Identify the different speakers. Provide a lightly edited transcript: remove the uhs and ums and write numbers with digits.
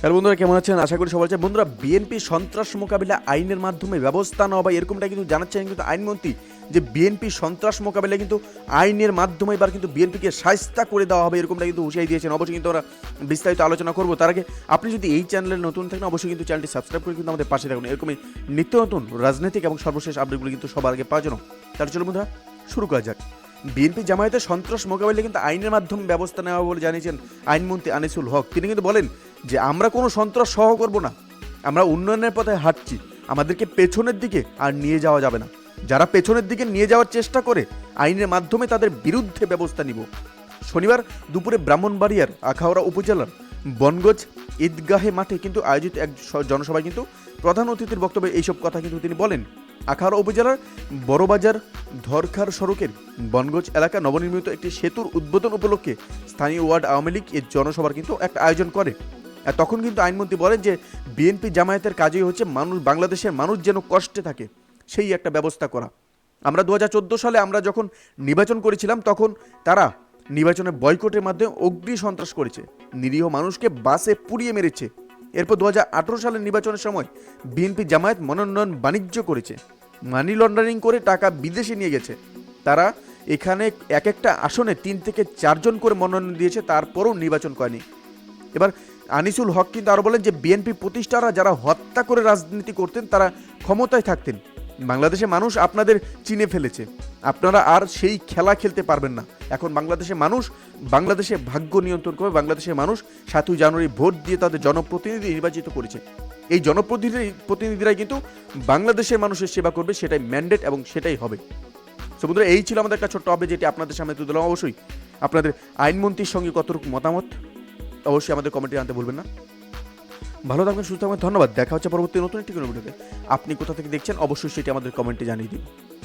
Speaker 1: Hello বন্ধুরা, কেমন আছেন? আশা করি সবাই আছেন। বন্ধুরা, বিএনপি সন্ত্রাস মোকাবিলা আইনের মাধ্যমে ব্যবস্থা নেওয়া বা এরকমটা কিন্তু জানাচ্ছেন কিন্তু আইনমন্ত্রী, যে বিএনপি সন্ত্রাস মোকাবিলা কিন্তু আইনের মাধ্যমে এবার কিন্তু বিএনপিকে শায়েস্তা করে দেওয়া হবে, এরকমটা কিন্তু হুঁশিয়ারি দিয়েছেন। অবশ্যই কিন্তু আমরা বিস্তারিত আলোচনা করবো। তার আগে আপনি যদি এই চ্যানেলে নতুন থাকেন, অবশ্যই কিন্তু চ্যানেলটি সাবস্ক্রাইব করে কিন্তু আমাদের পাশে থাকুন। এরকমই নিত্য নতুন রাজনৈতিক এবং সর্বশেষ আপডেটগুলো কিন্তু সবার আগে পাওয়ার জন্য। তার চলো বন্ধুরা, শুরু করা যাক। বিএনপি জামায়াতের সন্ত্রাস মোকাবিলায় কিন্তু আইনের মাধ্যমে ব্যবস্থা নেওয়া বলে জানিয়েছেন আইনমন্ত্রী আনিসুল হক। তিনি কিন্তু বলেন যে আমরা কোনো সন্ত্রাস সহ করব না, আমরা উন্নয়নের পথে হাঁটছি, আমাদেরকে পেছনের দিকে আর নিয়ে যাওয়া যাবে না। যারা পেছনের দিকে নিয়ে যাওয়ার চেষ্টা করে আইনের মাধ্যমে তাদের বিরুদ্ধে ব্যবস্থা নিব। শনিবার দুপুরে ব্রাহ্মণবাড়িয়ার আখাউড়া উপজেলার বনগজ ঈদগাহে মাঠে কিন্তু আয়োজিত এক জনসভায় কিন্তু প্রধান অতিথির বক্তব্যে এইসব কথা কিন্তু তিনি বলেন। আখাউড়া উপজেলার বড়বাজার ধরখার সড়কের বনগজ এলাকা নবনির্মিত একটি সেতুর উদ্বোধন উপলক্ষে স্থানীয় ওয়ার্ড আওয়ামী লীগ এই জনসভার কিন্তু একটা আয়োজন করে। আর তখন কিন্তু আইনমন্ত্রী বলেন যে বিএনপি জামায়াতের কাজই হচ্ছে বাংলাদেশের মানুষ যেন কষ্টে থাকে সেই একটা ব্যবস্থা করা। আমরা 2014 সালে আমরা যখন নির্বাচন করেছিলাম, তখন তারা নির্বাচনের বয়কটের মাধ্যমে অগ্নি সন্ত্রাস করেছে, নিরীহ মানুষকে বাসে পুড়িয়ে মেরেছে। এরপর 2018 সালের নির্বাচনের সময় বিএনপি জামায়াত মনোনয়ন বাণিজ্য করেছে, মানি লন্ডারিং করে টাকা বিদেশে নিয়ে গেছে। তারা এখানে এক একটা আসনে 3 থেকে 4 জন করে মনোনয়ন দিয়েছে, তারপরও নির্বাচন করেনি। এবার আনিসুল হক কিন্তু আরও বলেন যে বিএনপি প্রতিষ্ঠারা যারা হত্যা করে রাজনীতি করতেন তারা ক্ষমতায় থাকতেন। বাংলাদেশের মানুষ আপনাদের চিনে ফেলেছে, আপনারা আর সেই খেলা খেলতে পারবেন না। এখন বাংলাদেশের মানুষ বাংলাদেশে ভাগ্য নিয়ন্ত্রণ করবে। বাংলাদেশের মানুষ 7ই জানুয়ারি ভোট দিয়ে তাদের জনপ্রতিনিধি নির্বাচিত করেছে। এই জনপ্রতিনিধিরাই কিন্তু বাংলাদেশের মানুষের সেবা করবে, সেটাই ম্যান্ডেট এবং সেটাই হবে। তো বন্ধুরা, এই ছিল আমাদের একটা ছোট্ট আপডেট যেটি আপনাদের সামনে তুলে দিলাম। অবশ্যই আপনাদের আইনমন্ত্রীর সঙ্গে কতটুকু মতামত অবশ্যই আমাদের কমেন্টে জানতে ভুলবেন না। ভালো থাকবেন, সুস্থ থাকবেন। ধন্যবাদ। দেখা হচ্ছে পরবর্তী নতুন একটি কোনো ভিডিওতে। আপনি কোথা থেকে দেখছেন অবশ্যই সেটি আমাদের কমেন্টে জানিয়ে দিন।